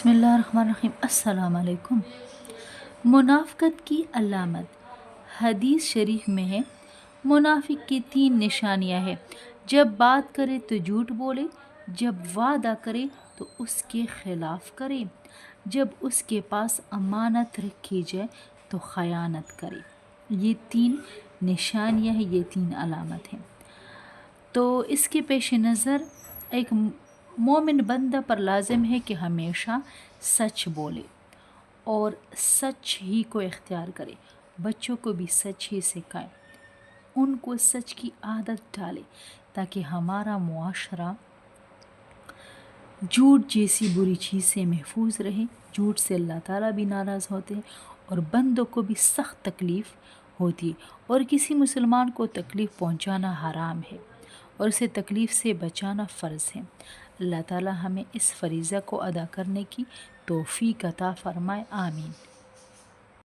बिस्मिल्लाहिर्रहमानिर्रहीम। अस्सलाम वालेकुम। मुनाफ़िक़त की अलामत हदीस शरीफ में है, मुनाफिक की 3 निशानियाँ हैं। जब बात करे तो झूठ बोले, जब वादा करे तो उसके खिलाफ करे, जब उसके पास अमानत रखी जाए तो ख़यानत करे। ये 3 निशानियाँ हैं, ये 3 अलामत हैं। तो इसके पेश नज़र एक मोमिन बंदा पर लाजिम है कि हमेशा सच बोले और सच ही को इख्तियार करे। बच्चों को भी सच ही सिखाएं, उनको सच की आदत डालें ताकि हमारा मुआशरा झूठ जैसी बुरी चीज़ से महफूज रहे। झूठ से अल्लाह ताला भी नाराज़ होते हैं और बंदों को भी सख्त तकलीफ़ होती है, और किसी मुसलमान को तकलीफ़ पहुंचाना हराम है और उसे तकलीफ़ से बचाना फ़र्ज़ है। अल्लाह ताला हमें इस फ़रीज़ा को अदा करने की तौफ़ीक़ अता फ़रमाए। आमीन।